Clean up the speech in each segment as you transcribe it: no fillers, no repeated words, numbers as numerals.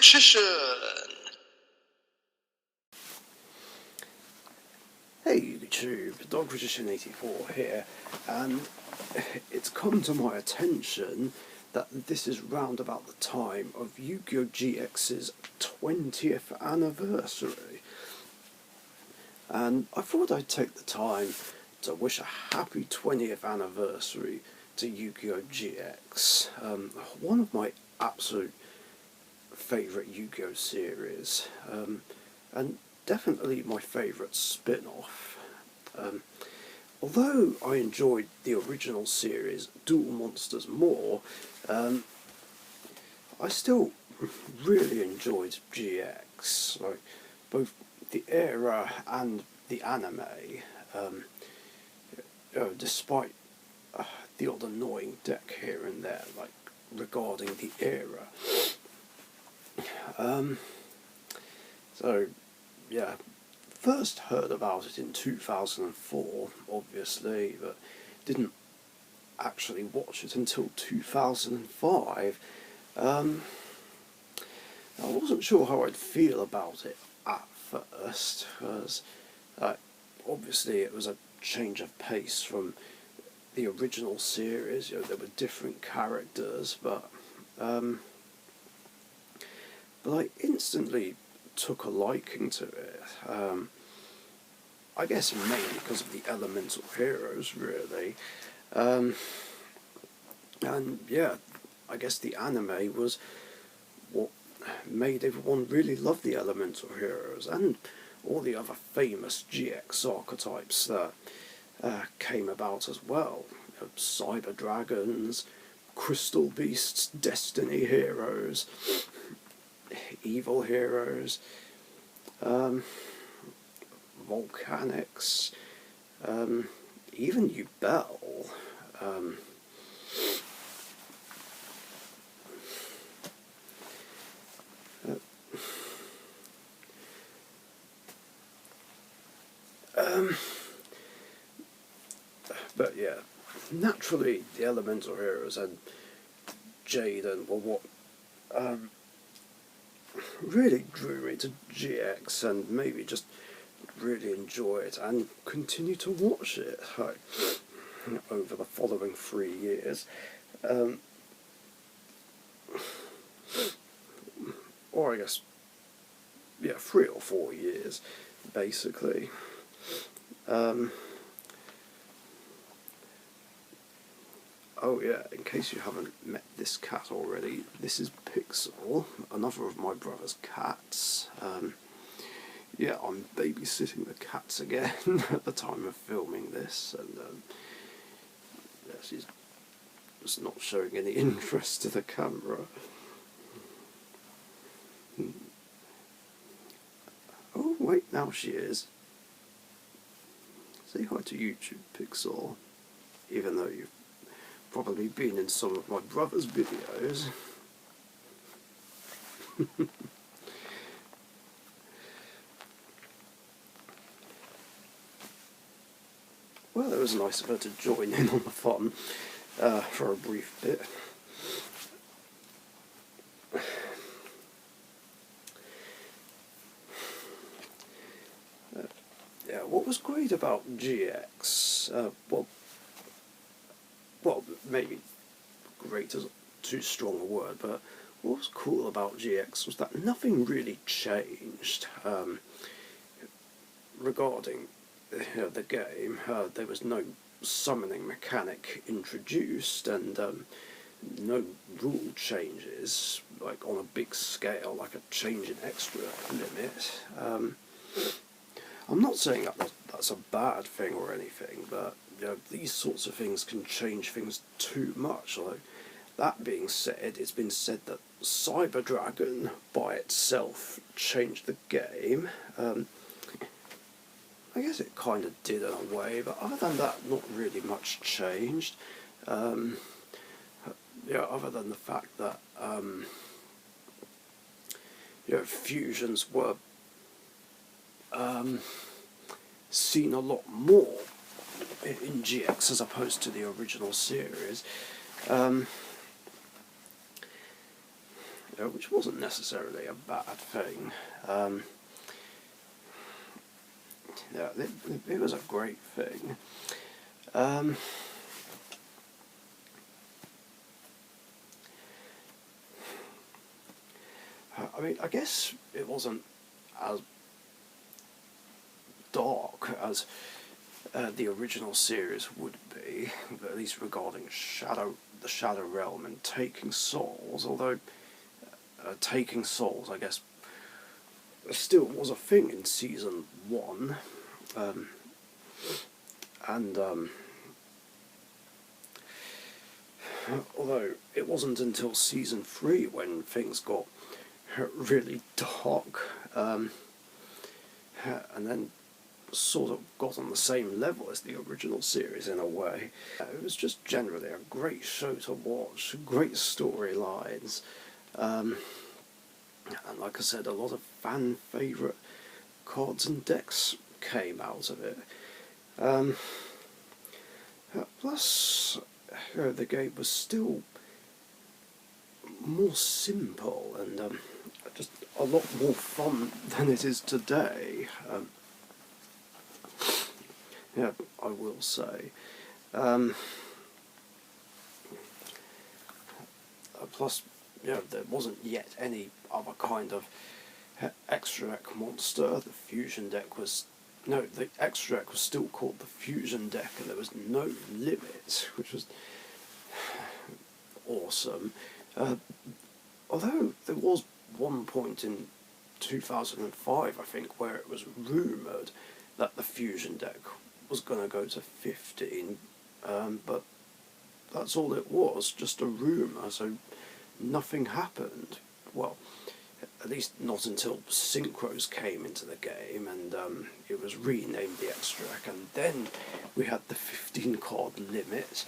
Magician! Hey YouTube, DogMagician84 here, and it's come to my attention that this is round about the time of Yu-Gi-Oh! GX's 20th anniversary. And I thought I'd take the time to wish a happy 20th anniversary to Yu-Gi-Oh! GX, one of my absolute favourite Yu-Gi-Oh! Series, and definitely my favourite spin-off. Although I enjoyed the original series, Duel Monsters, more, I still really enjoyed GX, like both the era and the anime, despite the odd annoying deck here and there, like regarding the era. So, yeah, first heard about it in 2004, obviously, but didn't actually watch it until 2005. I wasn't sure how I'd feel about it at first, because obviously it was a change of pace from the original series. There were different characters, but I instantly took a liking to it. I guess mainly because of the elemental heroes, really. And yeah, I guess the anime was what made everyone really love the elemental heroes and all the other famous GX archetypes that came about as well. Cyber Dragons, Crystal Beasts, Destiny Heroes, Evil Heroes, Volcanics, even Yubel. But yeah, naturally the elemental heroes and Jaden were what really drew me to GX, and maybe just really enjoy it and continue to watch it over the following 3 years. Or I guess, yeah, 3 or 4 years, basically. Oh yeah, in case you haven't met this cat already, this is Pixel, another of my brother's cats. Yeah, I'm babysitting the cats again at the time of filming this, and yeah, she's just not showing any interest to the camera. Oh wait, now she is. Say hi to YouTube, Pixel, even though you've probably been in some of my brother's videos. Well, it was nice of her to join in on the fun for a brief bit. Yeah, what was great about GX, well, maybe great is too strong a word, but what was cool about GX was that nothing really changed regarding the game. There was no summoning mechanic introduced, and no rule changes, like on a big scale, like a change in extra limit. I'm not saying that's a bad thing or anything, but these sorts of things can change things too much. Like, that being said, it's been said that Cyber Dragon by itself changed the game. I guess it kind of did in a way, but other than that, not really much changed. Yeah, other than the fact that fusions were seen a lot more in GX as opposed to the original series. which wasn't necessarily a bad thing. Yeah, it was a great thing. I mean, I guess it wasn't as dark as the original series would be, at least regarding the Shadow Realm and Taking Souls, although Taking Souls, I guess, still was a thing in Season 1, and although it wasn't until Season 3 when things got really dark, and then sort of got on the same level as the original series in a way. It was just generally a great show to watch, great storylines, and like I said, a lot of fan favourite cards and decks came out of it. Plus, the game was still more simple and just a lot more fun than it is today. Yeah, I will say. Plus, there wasn't yet any other kind of extra deck monster. The fusion deck was... No, the extra deck was still called the fusion deck, and there was no limit, which was awesome. Although there was one point in 2005, I think, where it was rumoured that the fusion deck was going to go to 15, but that's all it was, just a rumour, so nothing happened. Well, at least not until Synchros came into the game, and it was renamed the Extra Deck, and then we had the 15 card limit.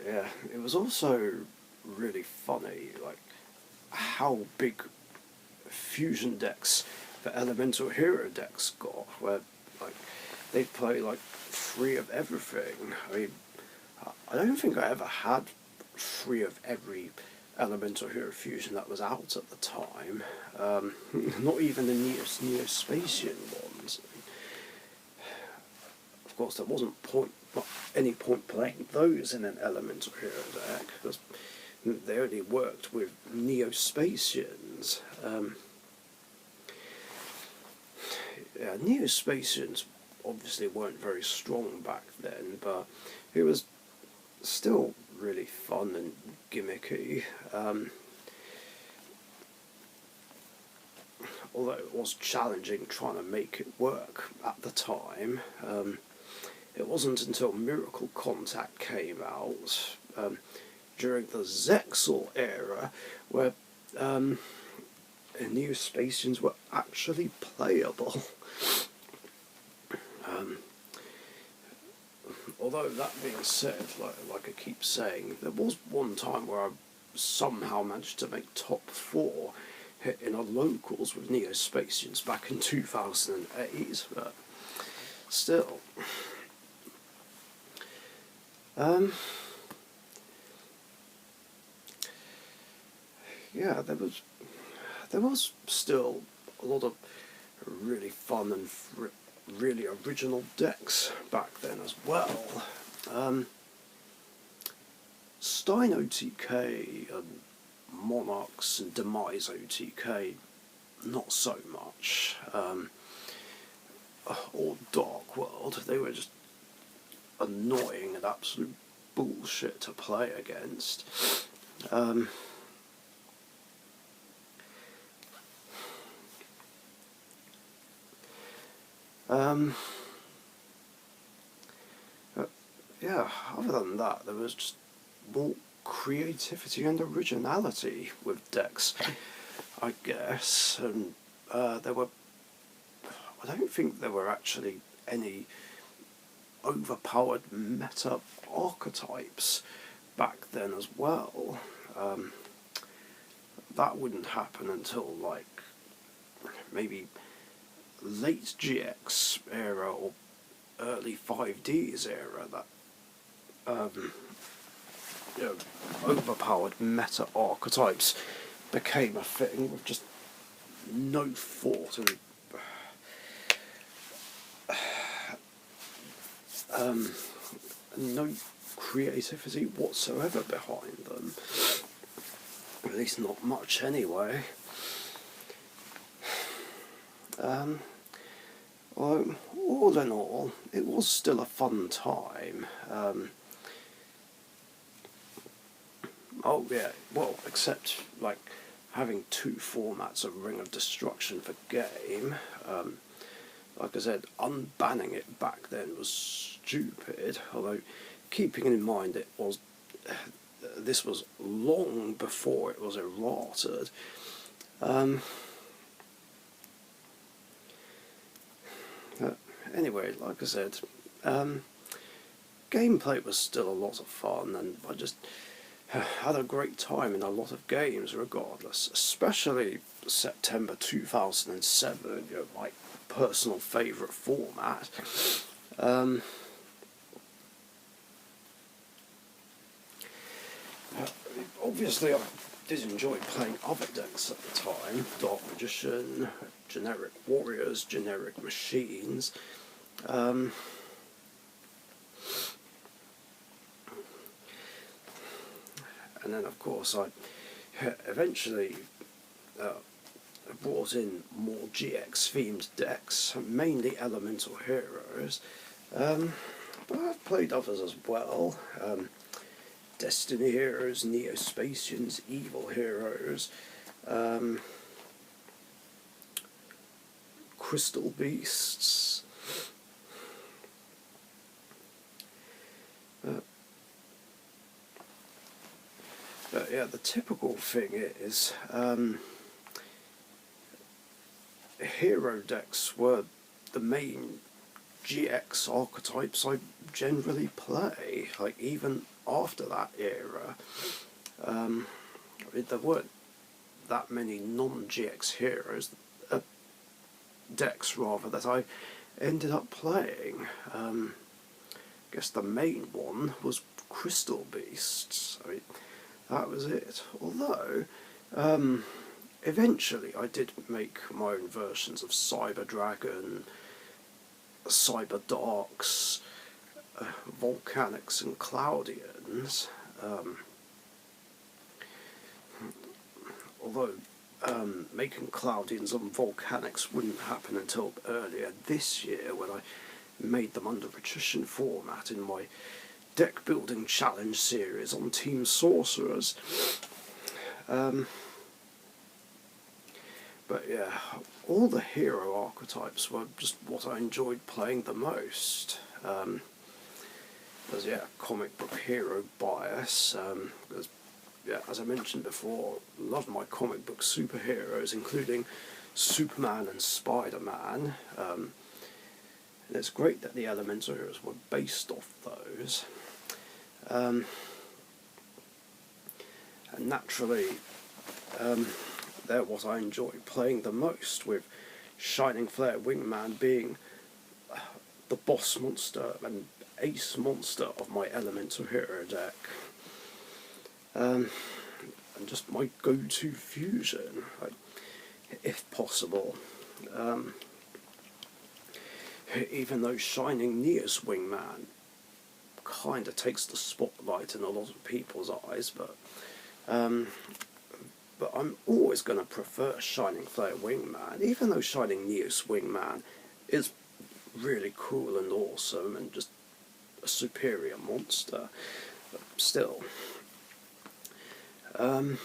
Yeah, it was also really funny, like, how big fusion decks the Elemental Hero decks got, where, like, they'd play, like, 3 of everything. I mean, I don't think I ever had 3 of every Elemental Hero fusion that was out at the time. Not even the Neo-Spacian ones. Of course, there wasn't any point playing those in an Elemental Hero deck, because they only worked with Neo-Spacians. Yeah, Neo-Spacians obviously weren't very strong back then, but it was still really fun and gimmicky. Although it was challenging trying to make it work at the time. It wasn't until Miracle Contact came out during the Zexal era where Neo-Spacians were actually playable. Although that being said, like I keep saying, there was one time where I somehow managed to make top 4 in a locals with Neo-Spacians back in 2008, but still. Yeah, there was still a lot of really fun and really original decks back then as well. Stein OTK and Monarchs and Demise OTK, not so much. Or Dark World, they were just annoying and absolute bullshit to play against. Yeah, other than that, there was just more creativity and originality with decks, I guess, and I don't think there were actually any overpowered meta archetypes back then as well. That wouldn't happen until, like, maybe late GX era or early 5Ds era, that you know, overpowered meta archetypes became a thing with just no thought and no creativity whatsoever behind them. At least not much anyway. Well, all in all, it was still a fun time. Oh yeah, well, except like having two formats of Ring of Destruction for game. Like I said, unbanning it back then was stupid, although keeping in mind it was this was long before it was errated. Anyway, like I said, gameplay was still a lot of fun, and I just had a great time in a lot of games regardless, especially September 2007, you know, my personal favourite format. Obviously I did enjoy playing other decks at the time: Dark Magician, generic warriors, generic machines. And then of course I eventually brought in more GX themed decks, mainly Elemental Heroes, but I've played others as well. Destiny Heroes, Neospacians, Evil Heroes, Crystal Beasts. But yeah, the typical thing is hero decks were the main GX archetypes I generally play. Like even after that era, I mean, there weren't that many non-GX heroes, decks rather, that I ended up playing. I guess the main one was Crystal Beasts. I mean, that was it. Although, eventually I did make my own versions of Cyber Dragon, Cyber Darks, Volcanics and Cloudians. Although making Cloudians and Volcanics wouldn't happen until earlier this year, when I made them under Patrician format in my deck building challenge series on Team Sorcerers. But yeah, all the hero archetypes were just what I enjoyed playing the most. There's, yeah, comic book hero bias. There's, yeah, as I mentioned before, love my comic book superheroes, including Superman and Spider-Man. And it's great that the Elemental Heroes were based off those. And naturally, they're what I enjoy playing the most, with Shining Flare Wingman being the boss monster and ace monster of my Elemental Hero deck. And just my go-to fusion, like, if possible. Even though Shining Neos Wingman kind of takes the spotlight in a lot of people's eyes, but I'm always going to prefer Shining Flare Wingman, even though Shining Neos Wingman is really cool and awesome and just a superior monster. But still. And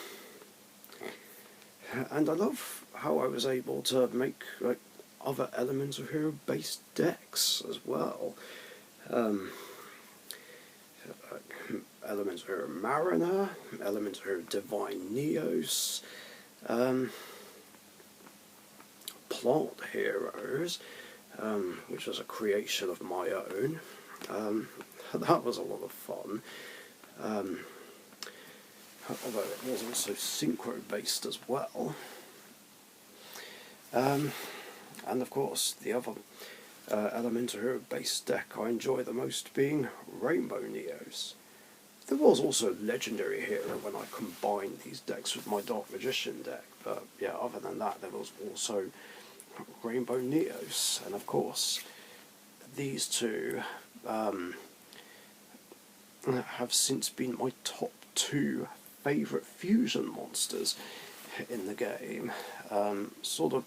I love how I was able to make like other Elemental Hero based decks as well. Elemental Hero Mariner, Elemental Hero Divine Neos, Plant Heroes, which was a creation of my own. That was a lot of fun. Although it was also synchro based as well. And of course, the other Elemental Hero based deck I enjoy the most being Rainbow Neos. there was also Legendary Hero when I combined these decks with my Dark Magician deck, but yeah, other than that, there was also Rainbow Neos, and of course, these two have since been my top two favourite fusion monsters in the game, sort of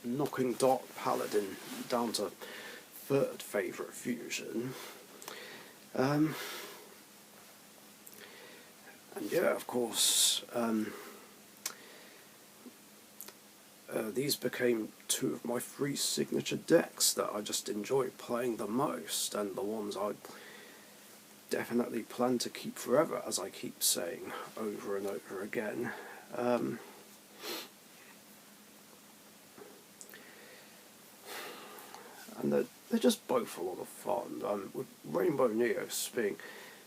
knocking Dark Paladin down to third favourite fusion. And yeah, of course, these became two of my three signature decks that I just enjoy playing the most, and the ones I definitely plan to keep forever, as I keep saying over and over again. And they're just both a lot of fun. With Rainbow Neos being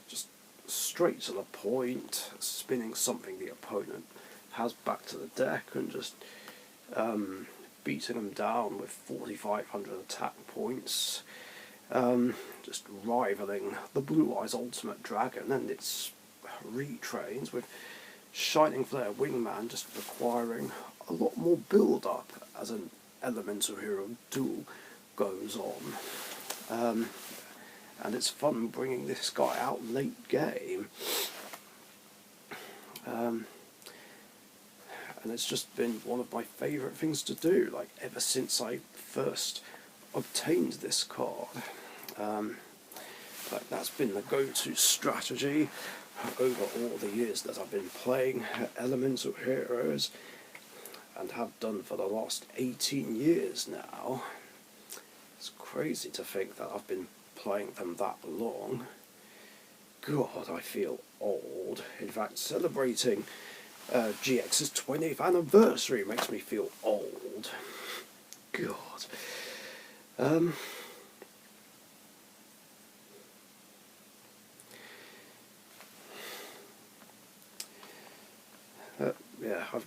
just straight to the point, spinning something the opponent has back to the deck, and just beating them down with 4,500 attack points, just rivaling the Blue Eyes Ultimate Dragon and its retrains, with Shining Flare Wingman just requiring a lot more build-up as an Elemental Hero duel goes on. And it's fun bringing this guy out late game. And it's just been one of my favourite things to do, like ever since I first obtained this card. Like that's been the go-to strategy over all the years that I've been playing Elemental Heroes, and have done for the last 18 years now. It's crazy to think that I've been playing them that long. God, I feel old. In fact, celebrating GX's 20th anniversary makes me feel old. God. Yeah, I've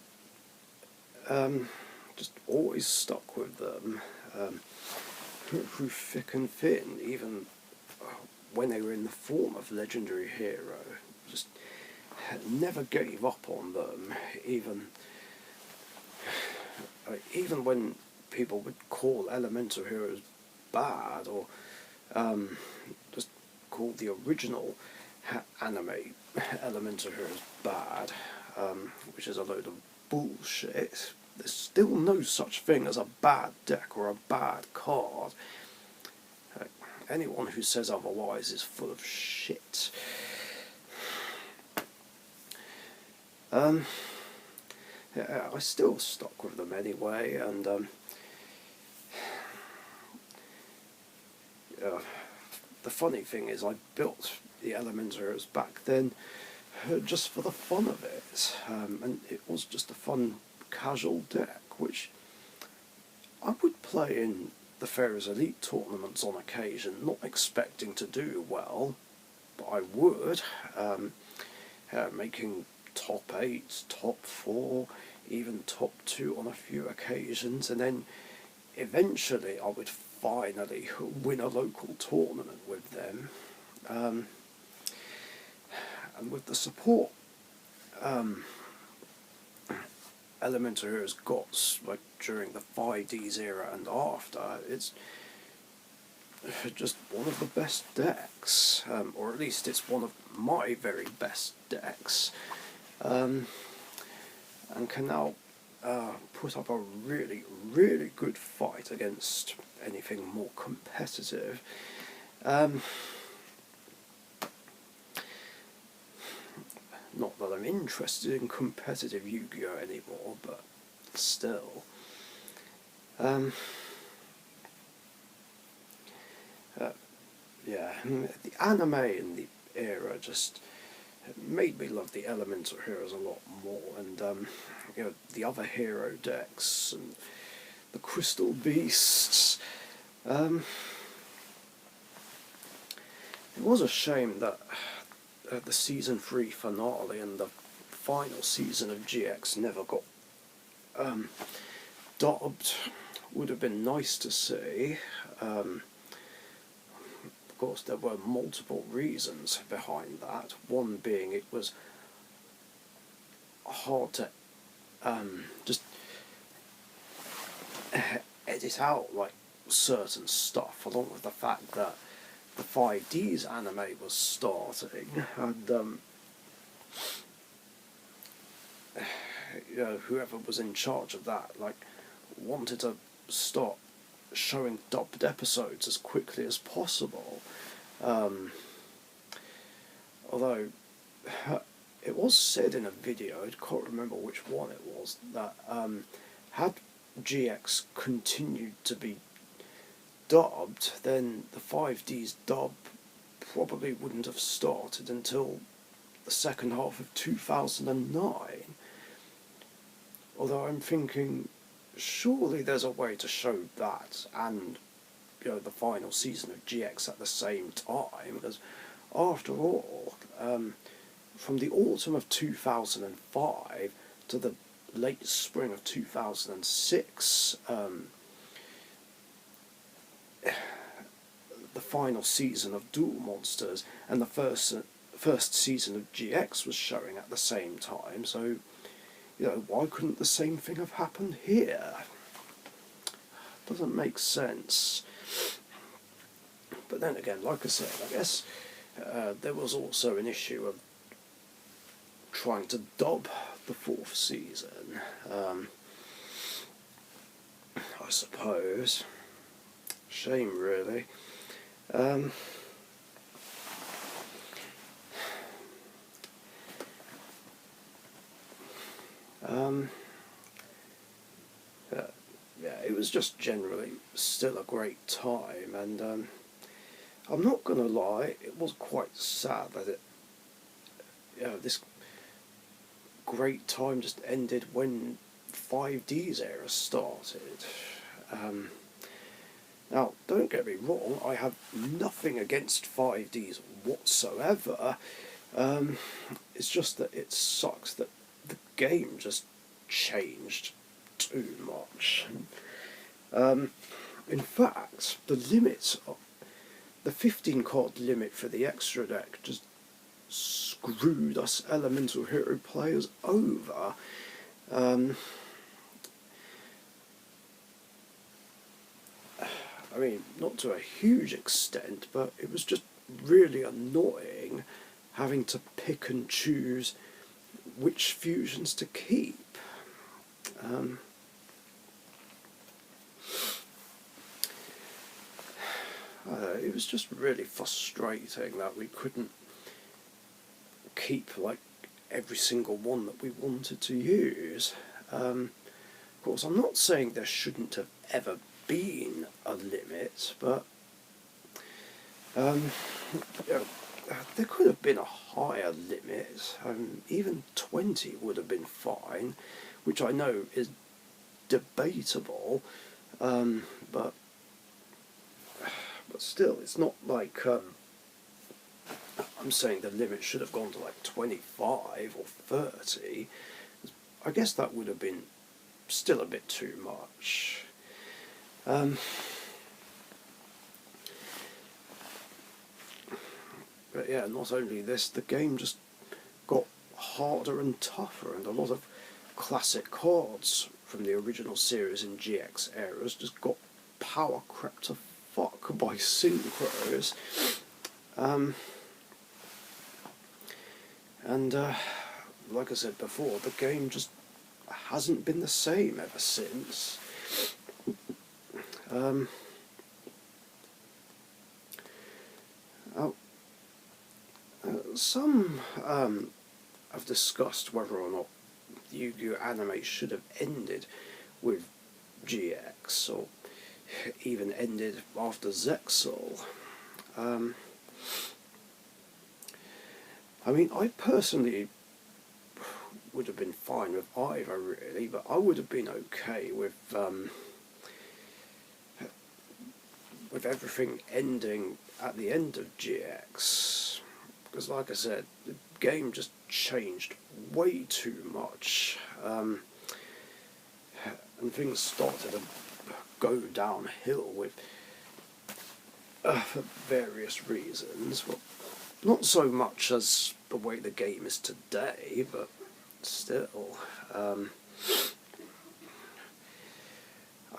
just always stuck with them through thick and thin, even when they were in the form of Legendary Hero. Just never gave up on them, even when people would call Elemental Heroes bad, or just call the original anime Elemental Heroes bad, which is a load of bullshit. There's still no such thing as a bad deck or a bad card. Anyone who says otherwise is full of shit. Yeah, I still stuck with them anyway, and the funny thing is I built the Elemental Heroes back then just for the fun of it, and it was just a fun casual deck, which I would play in the Pharaoh's Elite tournaments on occasion, not expecting to do well, but I would, making top 8, top 4, even top 2 on a few occasions, and then eventually I would finally win a local tournament with them. And with the support Elemental Heroes got, like during the 5Ds era and after, it's just one of the best decks, or at least it's one of my very best decks, and can now put up a really, really good fight against anything more competitive. Not that I'm interested in competitive Yu-Gi-Oh anymore, but still. Yeah, the anime in the era just made me love the Elemental Heroes a lot more, and you know, the other hero decks and the Crystal Beasts. It was a shame that the Season 3 finale and the final season of GX never got dubbed. Would have been nice to see. of course, there were multiple reasons behind that. One being it was hard to just edit out like certain stuff, along with the fact that the 5D's anime was starting, and you know, whoever was in charge of that wanted to start showing dubbed episodes as quickly as possible. Although it was said in a video, I can't remember which one it was, that had GX continued to be dubbed, then the 5D's dub probably wouldn't have started until the second half of 2009. Although I'm thinking, surely there's a way to show that and, you know, the final season of GX at the same time, because after all, from the autumn of 2005 to the late spring of 2006, the final season of Duel Monsters and the first season of GX was showing at the same time, so, you know, why couldn't the same thing have happened here? Doesn't make sense. But then again, like I said, I guess there was also an issue of trying to dub the fourth season, I suppose. Shame, really. Yeah, it was just generally still a great time, and I'm not gonna lie, it was quite sad that it, you know, this great time just ended when 5D's era started. Now, don't get me wrong, I have nothing against 5D's whatsoever. It's just that it sucks that the game just changed too much. In fact, the 15 card limit for the extra deck just screwed us Elemental Hero players over. I mean, not to a huge extent, but it was just really annoying having to pick and choose which fusions to keep. It was just really frustrating that we couldn't keep like every single one that we wanted to use. Of course, I'm not saying there shouldn't have ever been a limit, but you know, there could have been a higher limit. Even 20 would have been fine, which I know is debatable, but still, it's not like I'm saying the limit should have gone to like 25 or 30. I guess that would have been still a bit too much. But yeah, not only this, the game just got harder and tougher, and a lot of classic cards from the original series in GX eras just got power crept to fuck by synchros. And like I said before, the game just hasn't been the same ever since. Some have discussed whether or not Yu-Gi-Oh! Anime should have ended with GX, or even ended after Zexal. I mean, I personally would have been fine with either, really, but I would have been okay with everything ending at the end of GX, because, like I said, the game just changed way too much, and things started to go downhill with for various reasons. Well, not so much as the way the game is today, but still. I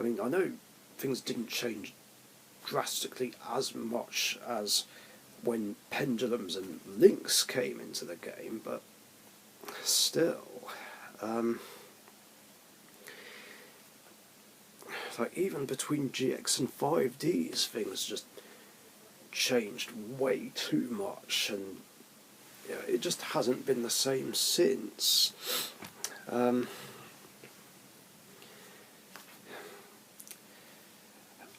mean, I know things didn't change drastically as much as when pendulums and links came into the game, but still. Like, even between GX and 5Ds, things just changed way too much, and it just hasn't been the same since. I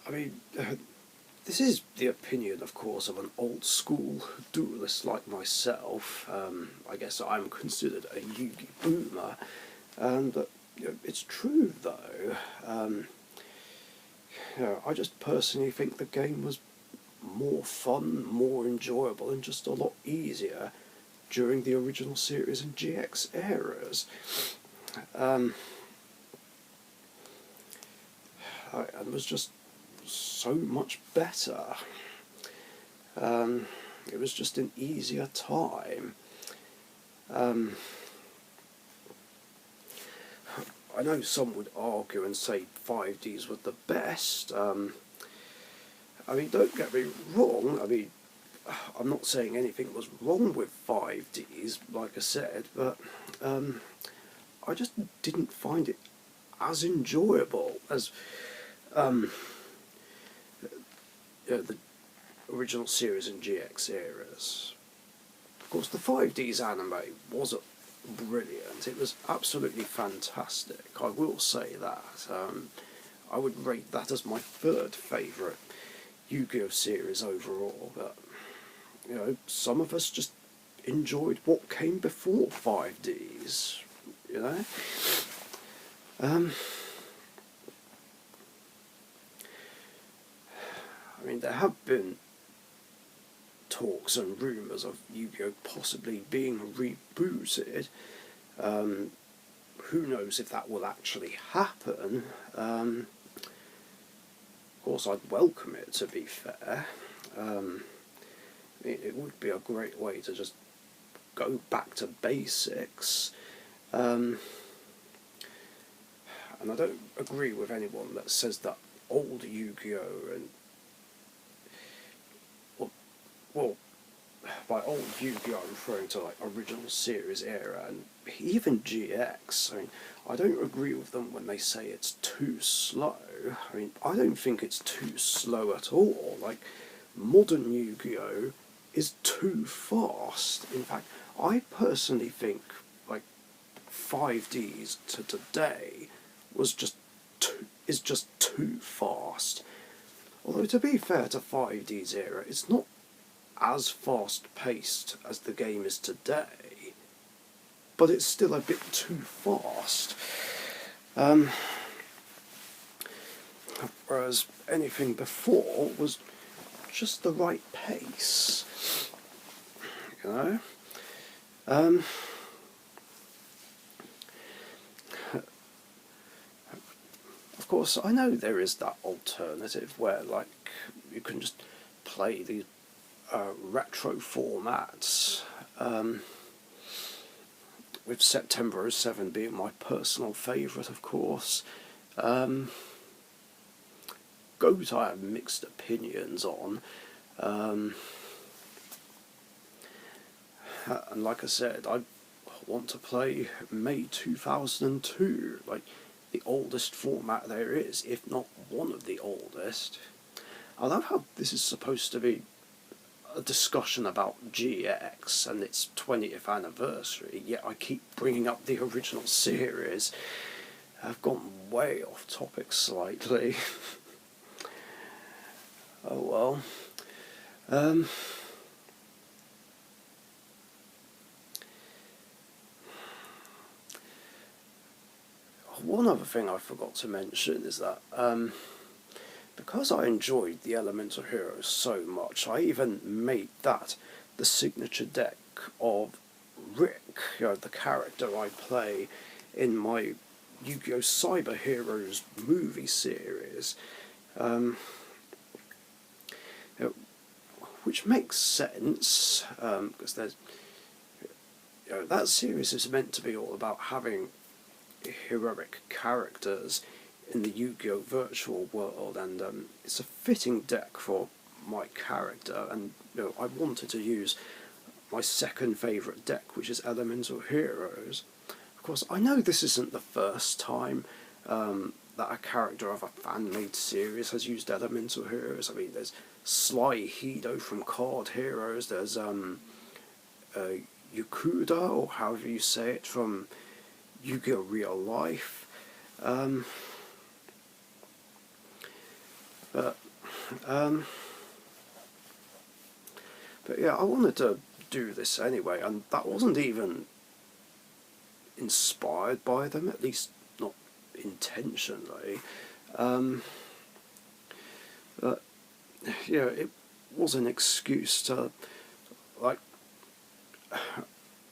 mean, this is the opinion, of course, of an old-school duelist like myself. I guess I'm considered a Yugi boomer, and it's true, though. I just personally think the game was more fun, more enjoyable, and just a lot easier during the original series and GX eras. And was just so much better. It was just an easier time. I know some would argue and say 5Ds were the best. I mean, don't get me wrong, I mean, I'm not saying anything was wrong with 5Ds, like I said, but I just didn't find it as enjoyable as the original series and GX eras. Of course, the 5Ds anime was brilliant. It was absolutely fantastic. I will say that. I would rate that as my third favourite Yu-Gi-Oh series overall. But some of us just enjoyed what came before 5Ds. I mean, there have been talks and rumours of Yu-Gi-Oh possibly being rebooted. Who knows if that will actually happen? Of course, I'd welcome it, to be fair. It would be a great way to just go back to basics. And I don't agree with anyone that says that old Yu-Gi-Oh! And well, by old Yu-Gi-Oh! I'm referring to like original series era and even GX. I mean, I don't agree with them when they say it's too slow. I mean, I don't think it's too slow at all. Like, modern Yu-Gi-Oh! Is too fast. In fact, I personally think like 5Ds to today is just too fast. Although, to be fair to 5D's era, it's not as fast-paced as the game is today, but it's still a bit too fast. Whereas anything before was just the right pace, Of course, I know there is that alternative where, like, you can just play these retro formats, with September 07 being my personal favourite, of course. Goat I have mixed opinions on. And like I said, I want to play May 2002, like the oldest format there is, if not one of the oldest. I love how this is supposed to be a discussion about GX and its 20th anniversary, yet I keep bringing up the original series. I've gone way off topic slightly. Oh well. One other thing I forgot to mention is that because I enjoyed the Elemental Heroes so much, I even made that the signature deck of Rick, the character I play in my Yu-Gi-Oh! Cyber Heroes movie series. which makes sense, because there's, that series is meant to be all about having heroic characters in the Yu-Gi-Oh! Virtual world, and it's a fitting deck for my character, and I wanted to use my second favourite deck, which is Elemental Heroes. Of course, I know this isn't the first time that a character of a fan-made series has used Elemental Heroes. I mean, there's Sly Hido from Card Heroes, there's Yukuda, or however you say it, from Yu-Gi-Oh! Real Life. But yeah, I wanted to do this anyway, and that wasn't even inspired by them, at least not intentionally. But yeah, it was an excuse to like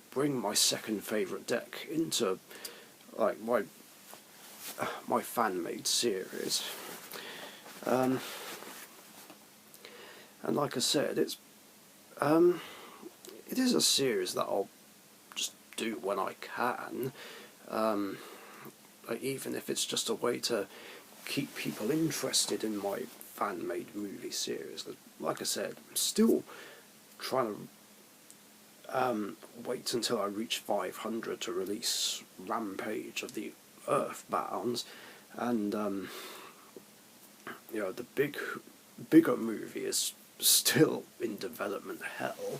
bring my second favourite deck into like my fan-made series. And like I said, it is a series that I'll just do when I can, like even if it's just a way to keep people interested in my fan-made movie series. Like I said, I'm still trying to wait until I reach 500 to release Rampage of the Earthbounds, and the bigger movie is still in development hell.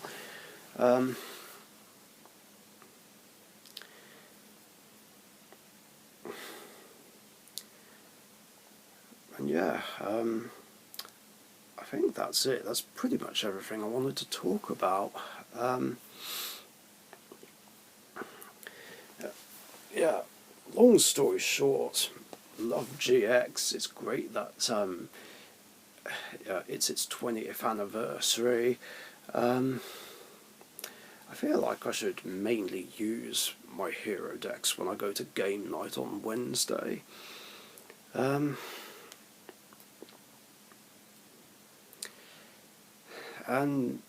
And yeah, I think that's it. That's pretty much everything I wanted to talk about. Yeah, long story short, love GX. It's great that it's its 20th anniversary. I feel like I should mainly use my hero decks when I go to game night on Wednesday. And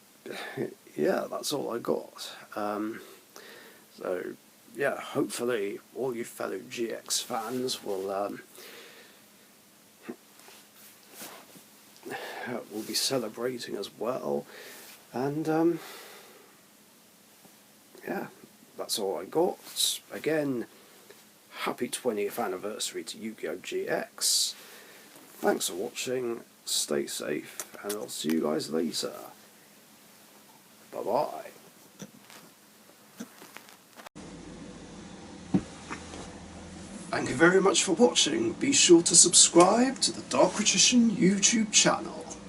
yeah, that's all I got. So yeah, hopefully all you fellow GX fans will be celebrating as well. And yeah, that's all I got. Again, happy 20th anniversary to Yu-Gi-Oh! GX. Thanks for watching, stay safe, and I'll see you guys later. Bye-bye. Thank you very much for watching. Be sure to subscribe to the Dark Magician YouTube channel.